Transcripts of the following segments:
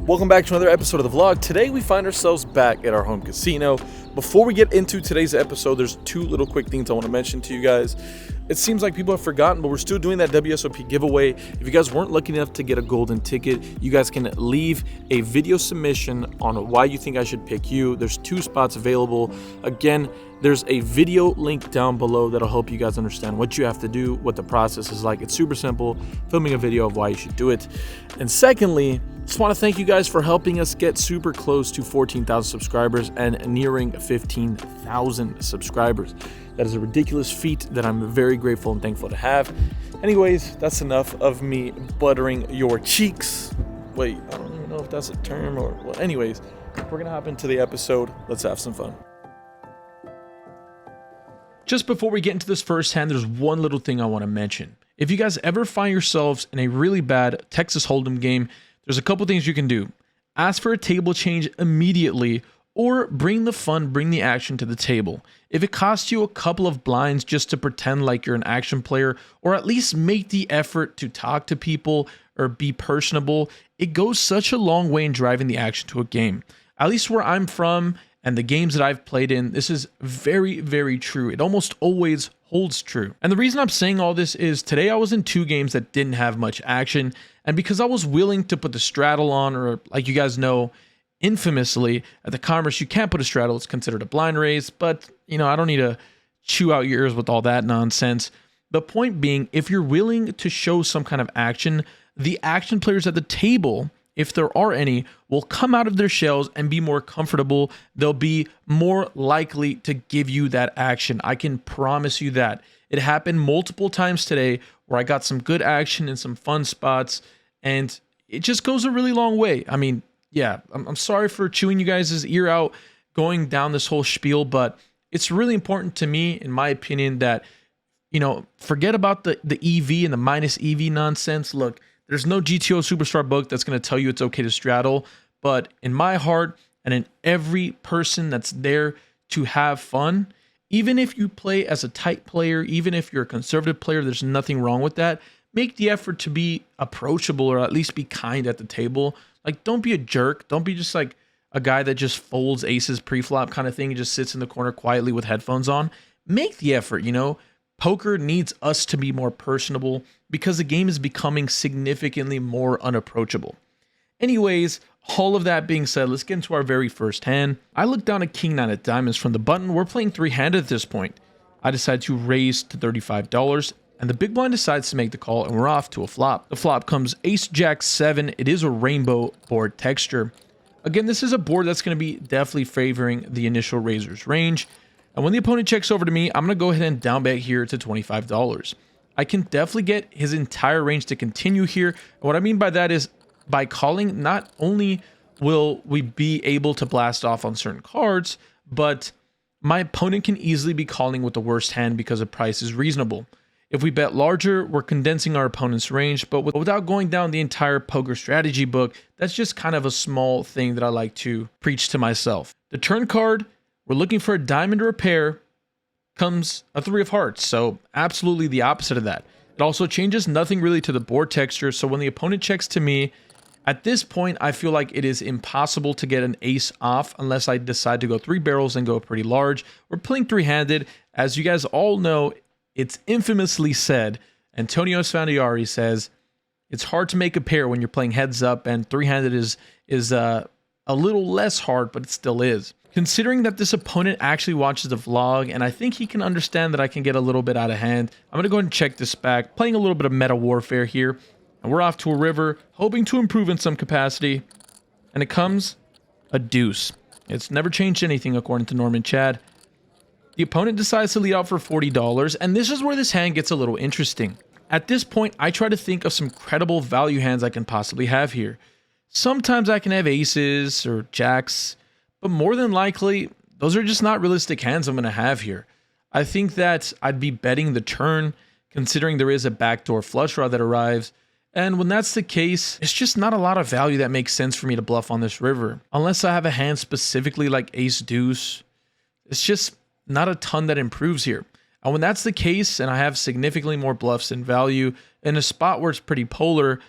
Welcome back to another episode of the vlog. Today we find ourselves back at our home casino. Before we get into today's episode, there's two little quick things I want to mention to you guys. It seems like people have forgotten, but we're still doing that WSOP giveaway. If you guys weren't lucky enough to get a golden ticket, you guys can leave a video submission on why you think I should pick you. There's 2 spots available. Again, there's a video link down below that'll help you guys understand what you have to do, what the process is like. It's super simple, filming a video of why you should do it. And secondly, just want to thank you guys for helping us get super close to 14,000 subscribers and nearing 15,000 subscribers. That is a ridiculous feat that I'm very grateful and thankful to have. Anyways, that's enough of me buttering your cheeks. Wait, I don't even know if that's a term or... Well, anyways, we're going to hop into the episode. Let's have some fun. Just before we get into this first hand, there's one little thing I want to mention. If you guys ever find yourselves in a really bad Texas Holdem game, there's a couple things you can do. Ask for a table change immediately, or bring the fun, bring the action to the table. If it costs you a couple of blinds just to pretend like you're an action player, or at least make the effort to talk to people or be personable, it goes such a long way in driving the action to a game. At least where I'm from and the games that I've played in, this is very, very true. It almost always holds true. And the reason I'm saying all this is today I was in 2 games that didn't have much action, and because I was willing to put the straddle on, or like you guys know, infamously at the Commerce, you can't put a straddle. It's considered a blind raise, but you know, I don't need to chew out your ears with all that nonsense. The point being, if you're willing to show some kind of action, the action players at the table, if there are any, will come out of their shells and be more comfortable. They'll be more likely to give you that action. I can promise you that. It happened multiple times today where I got some good action and some fun spots, and it just goes a really long way. I mean, yeah, I'm sorry for chewing you guys' ear out going down this whole spiel, but it's really important to me, in my opinion, that, you know, forget about the EV and the minus EV nonsense. Look, there's no GTO Superstar book that's going to tell you it's okay to straddle, but in my heart and in every person that's there to have fun, even if you play as a tight player, even if you're a conservative player, there's nothing wrong with that. Make the effort to be approachable, or at least be kind at the table. Like, don't be a jerk. Don't be just like a guy that just folds aces pre-flop kind of thing and just sits in the corner quietly with headphones on. Make the effort, you know. Poker needs us to be more personable because the game is becoming significantly more unapproachable. Anyways, all of that being said, let's get into our very first hand. I look down at King 9 of diamonds from the button. We're playing 3-handed at this point. I decide to raise to $35, and the big blind decides to make the call, and we're off to a flop. The flop comes Ace Jack 7. It is a rainbow board texture. Again, this is a board that's going to be definitely favoring the initial raiser's range. And when the opponent checks over to me, I'm going to go ahead and down bet here to $25. I can definitely get his entire range to continue here. And what I mean by that is, by calling, not only will we be able to blast off on certain cards, but my opponent can easily be calling with the worst hand because the price is reasonable. If we bet larger, we're condensing our opponent's range, but without going down the entire poker strategy book, that's just kind of a small thing that I like to preach to myself. The turn card, we're looking for a diamond or a pair, comes a 3 of hearts, so absolutely the opposite of that. It also changes nothing really to the board texture, so when the opponent checks to me, at this point, I feel like it is impossible to get an ace off unless I decide to go 3 barrels and go pretty large. We're playing 3-handed. As you guys all know, it's infamously said, Antonio Esfandiari says, it's hard to make a pair when you're playing heads up, and 3-handed is a little less hard, but it still is. Considering that this opponent actually watches the vlog, and I think he can understand that I can get a little bit out of hand, I'm going to go ahead and check this back, playing a little bit of meta warfare here. And we're off to a river, hoping to improve in some capacity. And it comes a deuce. It's never changed anything according to Norman Chad. The opponent decides to lead out for $40, and this is where this hand gets a little interesting. At this point, I try to think of some credible value hands I can possibly have here. Sometimes I can have aces or jacks, but more than likely, those are just not realistic hands I'm going to have here. I think that I'd be betting the turn, considering there is a backdoor flush draw that arrives. And when that's the case, it's just not a lot of value that makes sense for me to bluff on this river. Unless I have a hand specifically like ace deuce, it's just not a ton that improves here. And when that's the case, and I have significantly more bluffs in value, in a spot where it's pretty polar,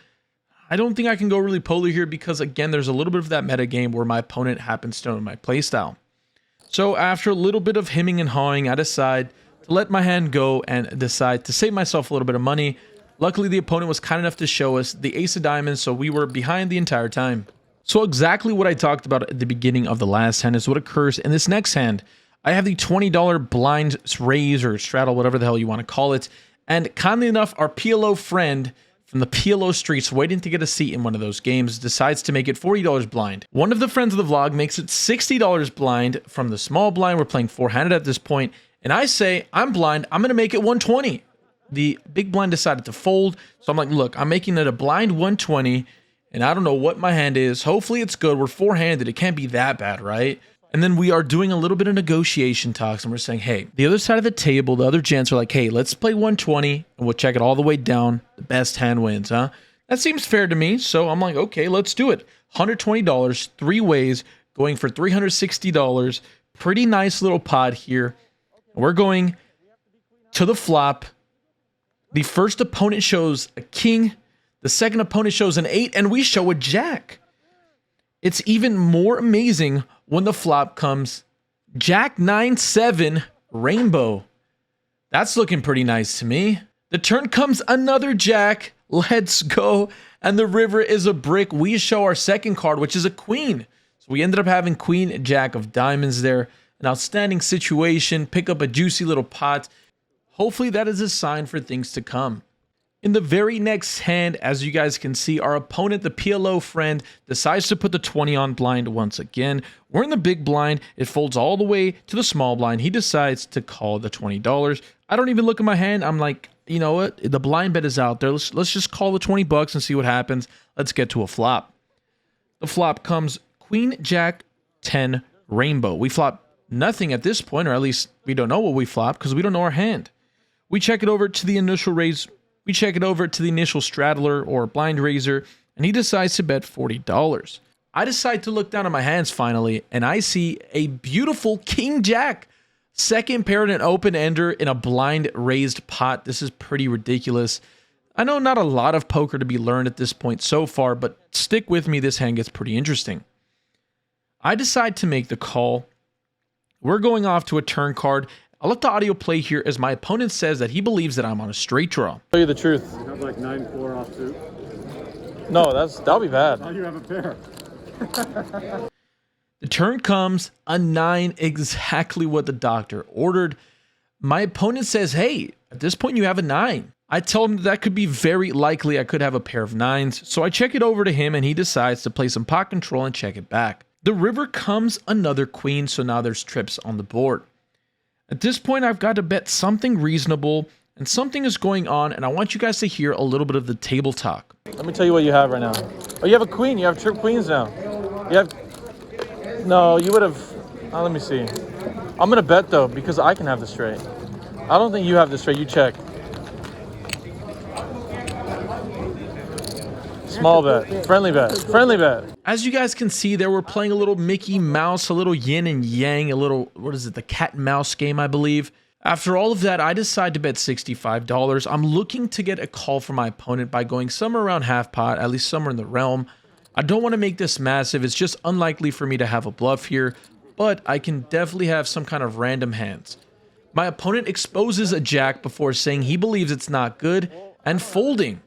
I don't think I can go really polar here because, again, there's a little bit of that meta game where my opponent happens to know my playstyle. So after a little bit of hemming and hawing, I decide to let my hand go and decide to save myself a little bit of money. Luckily, the opponent was kind enough to show us the ace of diamonds, so we were behind the entire time. So exactly what I talked about at the beginning of the last hand is what occurs in this next hand. I have the $20 blind raise or straddle, whatever the hell you want to call it. And kindly enough, our PLO friend from the PLO streets waiting to get a seat in one of those games decides to make it $40 blind. One of the friends of the vlog makes it $60 blind from the small blind. We're playing four-handed at this point. And I say, I'm blind. I'm going to make it 120. The big blind decided to fold. So I'm like, look, I'm making it a blind 120. And I don't know what my hand is. Hopefully it's good. We're four-handed. It can't be that bad, right? And then we are doing a little bit of negotiation talks, and we're saying, hey, the other side of the table, the other gents are like, hey, let's play 120, and we'll check it all the way down. The best hand wins, huh? That seems fair to me, so I'm like, okay, let's do it. $120, three ways, going for $360. Pretty nice little pot here. We're going to the flop. The first opponent shows a king. The second opponent shows an 8, and we show a jack. It's even more amazing when the flop comes Jack 9-7 rainbow. That's looking pretty nice to me. The turn comes another jack. Let's go. And the river is a brick. We show our second card, which is a queen. So we ended up having queen jack of diamonds there. An outstanding situation. Pick up a juicy little pot. Hopefully that is a sign for things to come. In the very next hand, as you guys can see, our opponent, the PLO friend, decides to put the 20 on blind once again. We're in the big blind. It folds all the way to the small blind. He decides to call the $20. I don't even look at my hand. I'm like, you know what? The blind bet is out there. Let's just call the 20 bucks and see what happens. Let's get to a flop. The flop comes Queen Jack 10 rainbow. We flop nothing at this point, or at least we don't know what we flop because we don't know our hand. We check it over to the initial raise. We check it over to the initial straddler or blind raiser, and he decides to bet $40. I decide to look down at my hands finally, and I see a beautiful King Jack. Second pair in an open ender in a blind raised pot. This is pretty ridiculous. I know not a lot of poker to be learned at this point so far, but stick with me, this hand gets pretty interesting. I decide to make the call. We're going off to a turn card. I'll let the audio play here as my opponent says that he believes that I'm on a straight draw. Tell you the truth. You have like 9-4 offsuit. No, that'll be bad. Oh, you have a pair. The turn comes a 9, exactly what the doctor ordered. My opponent says, hey, at this point you have a 9. I tell him that could be very likely I could have a pair of 9s. So I check it over to him and he decides to play some pot control and check it back. The river comes another queen, so now there's trips on the board. At this point, I've got to bet something reasonable, and something is going on, and I want you guys to hear a little bit of the table talk. Let me tell you what you have right now. Oh, you have a queen. You have trip queens now. You have... No, you would have... Oh, let me see. I'm going to bet, though, because I can have the straight. I don't think you have the straight. You check. Small bet. Friendly bet. Friendly bet. As you guys can see there, we're playing a little Mickey Mouse, a little yin and yang, a little, what is it, the cat and mouse game, I believe. After all of that, I decide to bet $65. I'm looking to get a call from my opponent by going somewhere around half pot, at least somewhere in the realm. I don't want to make this massive. It's just unlikely for me to have a bluff here, but I can definitely have some kind of random hands. My opponent exposes a jack before saying he believes it's not good and folding.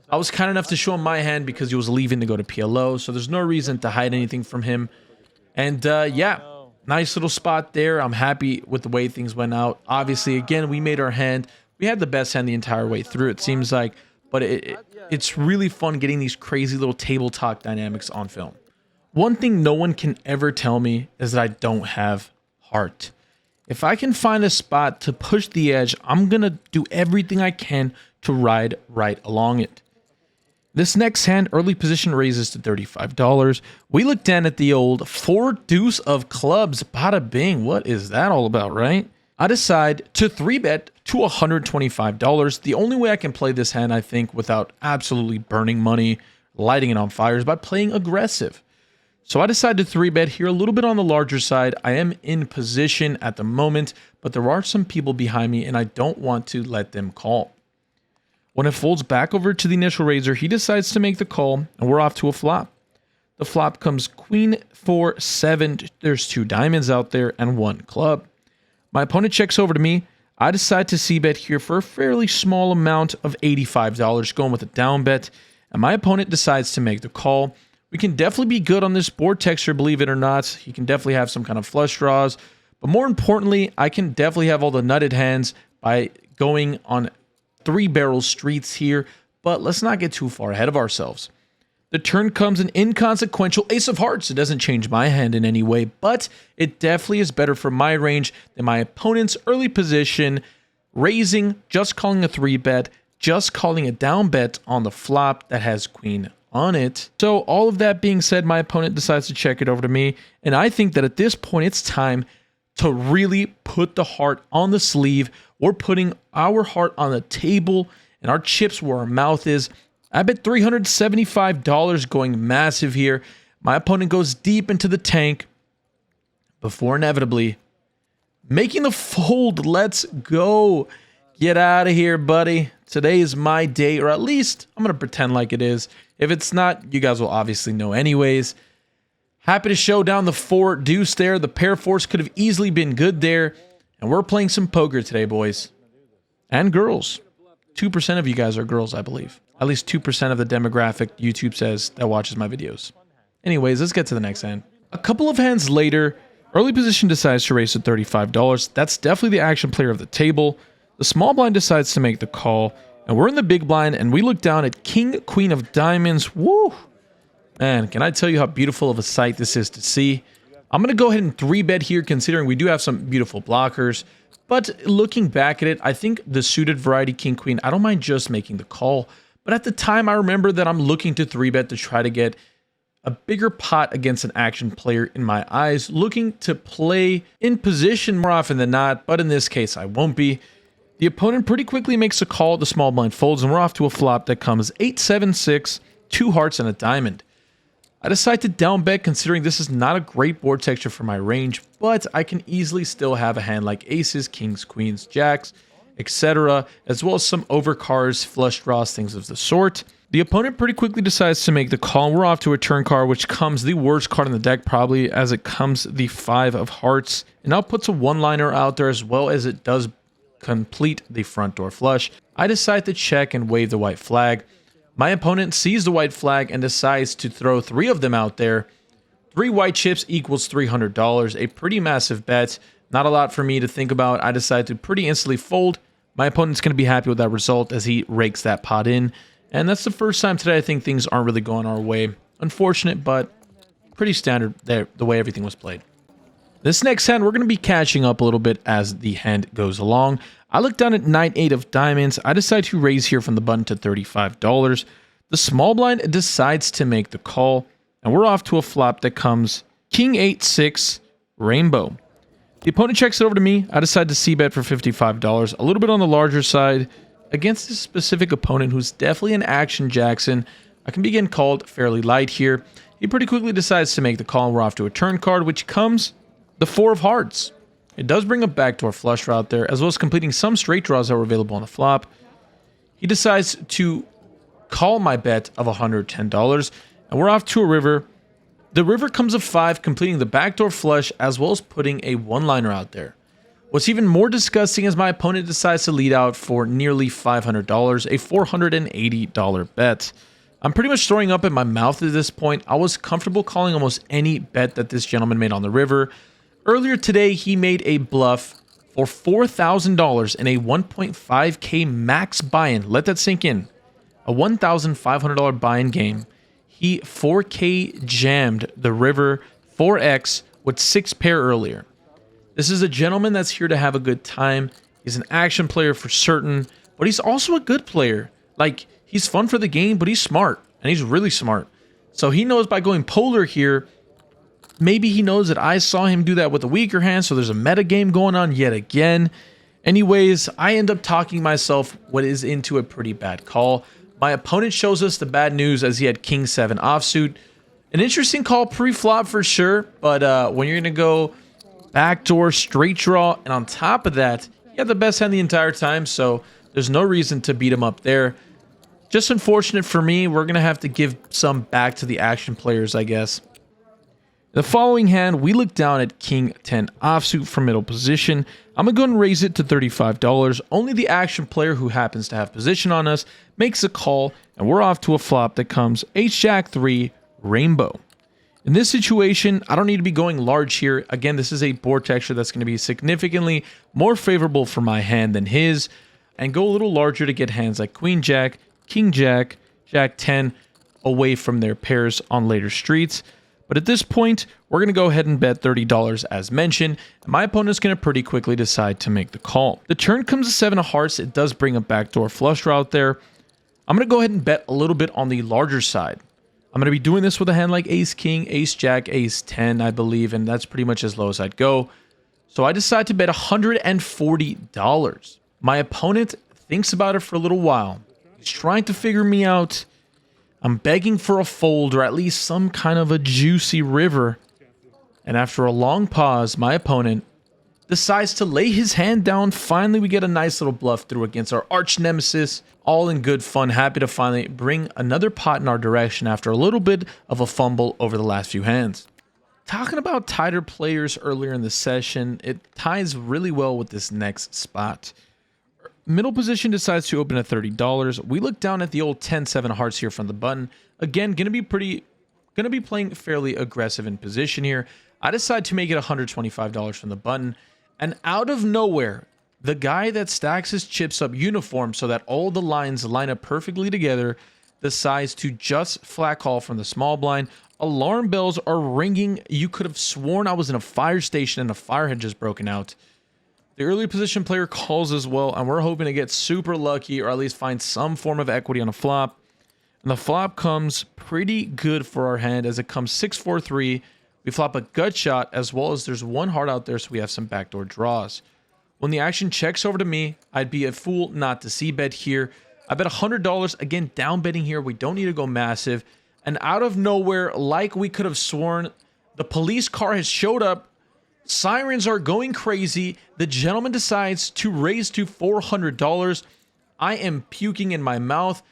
I was kind enough to show him my hand because he was leaving to go to PLO, so there's no reason to hide anything from him. And yeah, nice little spot there. I'm happy with the way things went out. Obviously, again, we made our hand. We had the best hand the entire way through, it seems like. But it's really fun getting these crazy little table talk dynamics on film. One thing no one can ever tell me is that I don't have heart. If I can find a spot to push the edge, I'm going to do everything I can to ride right along it. This next hand, early position raises to $35. We look down at the old 4 deuce of clubs. Bada bing, what is that all about, right? I decide to 3-bet to $125. The only way I can play this hand, I think, without absolutely burning money, lighting it on fire, is by playing aggressive. So I decide to 3-bet here, a little bit on the larger side. I am in position at the moment, but there are some people behind me, and I don't want to let them call. When it folds back over to the initial raiser, he decides to make the call, and we're off to a flop. The flop comes queen 4 7. There's 2 diamonds out there and 1 club. My opponent checks over to me. I decide to c-bet here for a fairly small amount of $85, going with a down bet, and my opponent decides to make the call. We can definitely be good on this board texture, believe it or not. He can definitely have some kind of flush draws, but more importantly, I can definitely have all the nutted hands by going on 3-barrel streets here, but let's not get too far ahead of ourselves. The turn comes an inconsequential ace of hearts. It doesn't change my hand in any way, but it definitely is better for my range than my opponent's early position, raising, just calling a 3-bet, just calling a down bet on the flop that has queen on it. So all of that being said, my opponent decides to check it over to me, and I think that at this point it's time to really put the heart on the sleeve. We're putting our heart on the table and our chips where our mouth is. I bet $375 going massive here. My opponent goes deep into the tank before inevitably making the fold. Let's go. Get out of here, buddy. Today is my day, or at least I'm going to pretend like it is. If it's not, you guys will obviously know anyways. Happy to show down the 4 deuce there. The pair force could have easily been good there. And we're playing some poker today, boys. And girls. 2% of you guys are girls, I believe. At least 2% of the demographic YouTube says that watches my videos. Anyways, let's get to the next hand. A couple of hands later, early position decides to raise to $35. That's definitely the action player of the table. The small blind decides to make the call, and we're in the big blind, and we look down at king, queen of diamonds. Woo! Man, can I tell you how beautiful of a sight this is to see? I'm going to go ahead and 3-bet here, considering we do have some beautiful blockers. But looking back at it, I think the suited variety king, queen, I don't mind just making the call. But at the time, I remember that I'm looking to 3-bet to try to get a bigger pot against an action player in my eyes, looking to play in position more often than not, but in this case, I won't be. The opponent pretty quickly makes a call, the small blind folds, and we're off to a flop that comes 8-7-6, 2 hearts and a diamond. I decide to down bet, considering this is not a great board texture for my range, but I can easily still have a hand like aces, kings, queens, jacks, etc., as well as some overcards, flush draws, things of the sort. The opponent pretty quickly decides to make the call, and we're off to a turn card, which comes the worst card in the deck probably, as it comes the 5 of hearts. It now puts a one-liner out there, as well as it does complete the front door flush. I decide to check and wave the white flag. My opponent sees the white flag and decides to throw 3 of them out there. 3 white chips equals $300, a pretty massive bet. Not a lot for me to think about. I decide to pretty instantly fold. My opponent's going to be happy with that result as he rakes that pot in. And that's the first time today I think things aren't really going our way. Unfortunate, but pretty standard there, the way everything was played. This next hand, we're going to be catching up a little bit as the hand goes along. I look down at 9-8 of diamonds. I decide to raise here from the button to $35. The small blind decides to make the call, and we're off to a flop that comes king 8-6 rainbow. The opponent checks it over to me. I decide to c-bet for $55, a little bit on the larger side. Against this specific opponent, who's definitely an action Jackson, I can be getting called fairly light here. He pretty quickly decides to make the call, and we're off to a turn card, which comes the 4 of hearts. It does bring a backdoor flush draw out there, as well as completing some straight draws that were available on the flop. He decides to call my bet of $110, and we're off to a river. The river comes a 5, completing the backdoor flush, as well as putting a one-liner out there. What's even more disgusting is my opponent decides to lead out for nearly $500, a $480 bet. I'm pretty much throwing up in my mouth at this point. I was comfortable calling almost any bet that this gentleman made on the river. Earlier today, he made a bluff for $4,000 in a 1.5K max buy-in. Let that sink in. A $1,500 buy-in game. He 4K jammed the river 4X with 6 pair earlier. This is a gentleman that's here to have a good time. He's an action player for certain, but he's also a good player. Like, he's fun for the game, but he's smart, and he's really smart. So he knows by going polar here, maybe he knows that I saw him do that with a weaker hand, so there's a meta game going on yet again. Anyways, I end up talking myself what is into a pretty bad call. My opponent shows us the bad news as he had king 7 offsuit. An interesting call pre-flop for sure, but when you're going to go backdoor straight draw, and on top of that, he had the best hand the entire time, so There's no reason to beat him up there. Just unfortunate for me. We're going to have to give some back to the action players, I guess. The following hand, we look down at King 10 offsuit from middle position. I'm going to go and raise it to $35. Only the action player who happens to have position on us makes a call, and we're off to a flop that comes Ace-Jack 3 rainbow. In this situation, I don't need to be going large here. Again, this is a board texture that's going to be significantly more favorable for my hand than his, and go a little larger to get hands like Queen-Jack, King-Jack, Jack-10 away from their pairs on later streets. But at this point, we're going to go ahead and bet $30 as mentioned, and my opponent's going to pretty quickly decide to make the call. The turn comes to 7 of hearts. It does bring a backdoor flush draw out there. I'm going to go ahead and bet a little bit on the larger side. I'm going to be doing this with a hand like Ace-King, Ace-Jack, Ace-10, I believe, and that's pretty much as low as I'd go. So I decide to bet $140. My opponent thinks about it for a little while. He's trying to figure me out. I'm begging for a fold or at least some kind of a juicy river. And after a long pause, my opponent decides to lay his hand down. Finally, we get a nice little bluff through against our arch nemesis. All in good fun. Happy to finally bring another pot in our direction after a little bit of a fumble over the last few hands. Talking about tighter players earlier in the session, it ties really well with this next spot. Middle position decides to open at $30. We look down at the old 10-7 hearts here from the button. Again, gonna be playing fairly aggressive in position here. I decide to make it $125 from the button, and out of nowhere, the guy that stacks his chips up uniform so that all the lines line up perfectly together decides to just flat call from the small blind. Alarm bells are ringing. You could have sworn I was in a fire station and a fire had just broken out. The early position player calls as well, and we're hoping to get super lucky or at least find some form of equity on a flop. And the flop comes pretty good for our hand as it comes 6-4-3. We flop a gut shot as well as there's one heart out there, so we have some backdoor draws. When the action checks over to me, I'd be a fool not to see bet here. I bet $100. Again, down betting here. We don't need to go massive. And out of nowhere, like we could have sworn, the police car has showed up. Sirens are going crazy. The gentleman decides to raise to $400. I am puking in my mouth,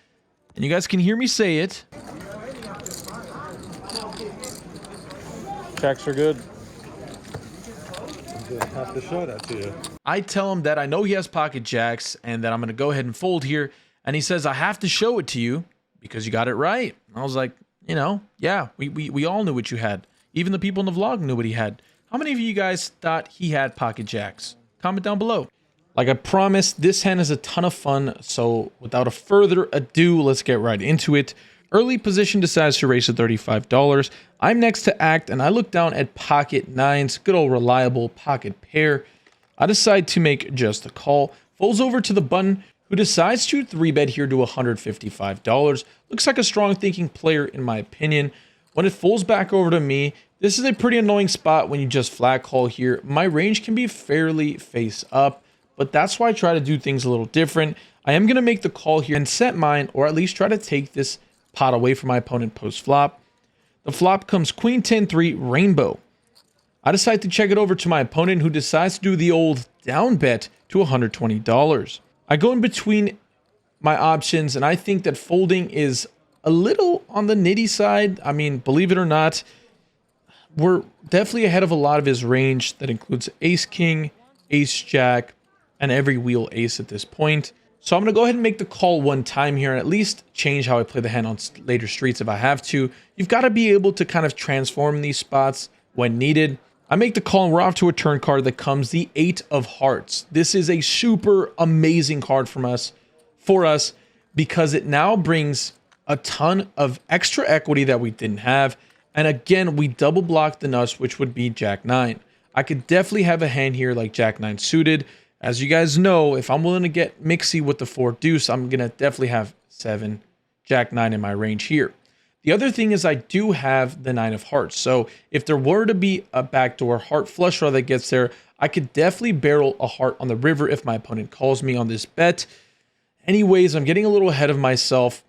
and you guys can hear me say it. Checks are good. I have to show that to you. I tell him that I know he has pocket jacks and that I'm going to go ahead and fold here. And he says, I have to show it to you because you got it right. I was like, you know, yeah, we all knew what you had. Even the people in the vlog knew what he had. How many of you guys thought he had pocket jacks? Comment down below. Like I promised, this hand is a ton of fun. So without a further ado, let's get right into it. Early position decides to raise to $35. I'm next to act, and I look down at pocket nines, good old reliable pocket pair. I decide to make just a call. Folds over to the button, who decides to 3-bet here to $155. Looks like a strong thinking player in my opinion. When it folds back over to me, this is a pretty annoying spot when you just flat call here. My range can be fairly face up, but that's why I try to do things a little different. I am going to make the call here and set mine, or at least try to take this pot away from my opponent post flop. The flop comes Queen 10-3 rainbow. I decide to check it over to my opponent, who decides to do the old down bet to $120. I go in between my options, and I think that folding is a little on the nitty side. I mean, believe it or not, we're definitely ahead of a lot of his range. That includes ace king, ace jack, and every wheel ace at this point. So I'm going to go ahead and make the call one time here and at least change how I play the hand on later streets if I have to. You've got to be able to kind of transform these spots when needed. I make the call and we're off to a turn card that comes the 8 of hearts. This is a super amazing card for us because it now brings a ton of extra equity that we didn't have. And again, we double block the nuts, which would be jack 9. I could definitely have a hand here like jack 9 suited. As you guys know, if I'm willing to get mixy with the 4 deuce, I'm going to definitely have 7 jack 9 in my range here. The other thing is I do have the 9 of hearts. So if there were to be a backdoor heart flush draw that gets there, I could definitely barrel a heart on the river if my opponent calls me on this bet. Anyways, I'm getting a little ahead of myself,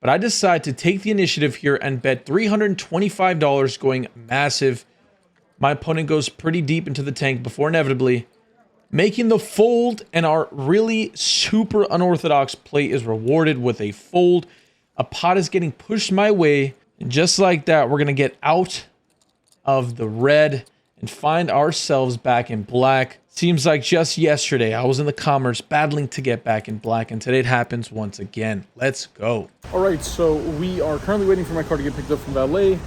but I decide to take the initiative here and bet $325 going massive. My opponent goes pretty deep into the tank before inevitably making the fold, and our really super unorthodox play is rewarded with a fold. A pot is getting pushed my way, and just like that, we're gonna get out of the red and find ourselves back in black. Seems like just yesterday I was in the commerce battling to get back in black, and today it happens once again. Let's go. All right, so we are currently waiting for my car to get picked up from valet.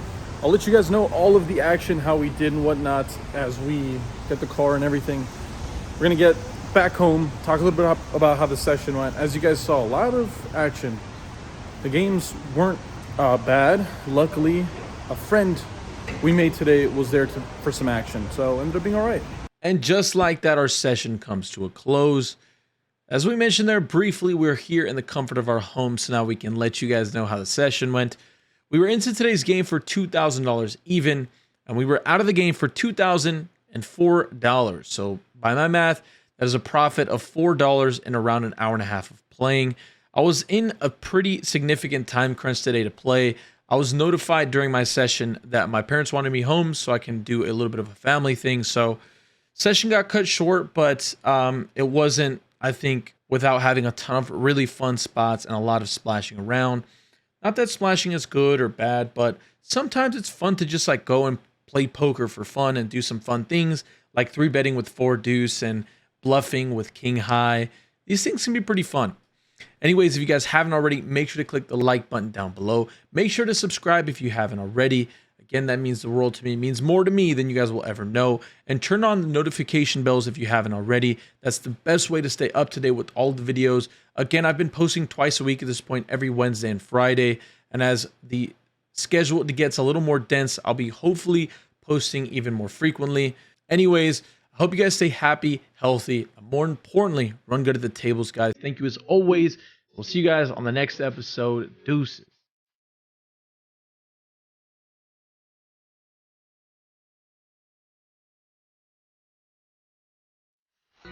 I'll let you guys know all of the action, how we did and whatnot as we get the car and everything. We're gonna get back home, talk a little bit about how the session went. As you guys saw, a lot of action. The games weren't bad. Luckily, a friend we made today was there for some action, so ended up being all right. And just like that, our session comes to a close. As we mentioned there briefly, we're here in the comfort of our home, so now we can let you guys know how the session went. We were into today's game for $2,000 even, and we were out of the game for $2,004. So by my math, that is a profit of $4 in around an hour and a half of playing. I was in a pretty significant time crunch today to play. I was notified during my session that my parents wanted me home so I can do a little bit of a family thing. So session got cut short, but it wasn't, I think, without having a ton of really fun spots and a lot of splashing around. Not that splashing is good or bad, but sometimes it's fun to just like go and play poker for fun and do some fun things like 3-betting with 4 deuce and bluffing with king high. These things can be pretty fun. Anyways, if you guys haven't already, make sure to click the like button down below. Make sure to subscribe if you haven't already. Again, that means the world to me. It means more to me than you guys will ever know. And turn on the notification bells if you haven't already. That's the best way to stay up to date with all the videos. Again, I've been posting twice a week at this point, every Wednesday and Friday. And as the schedule gets a little more dense, I'll be hopefully posting even more frequently. Anyways, I hope you guys stay happy, healthy, and more importantly, run good at the tables, guys. Thank you as always. We'll see you guys on the next episode. Deuces.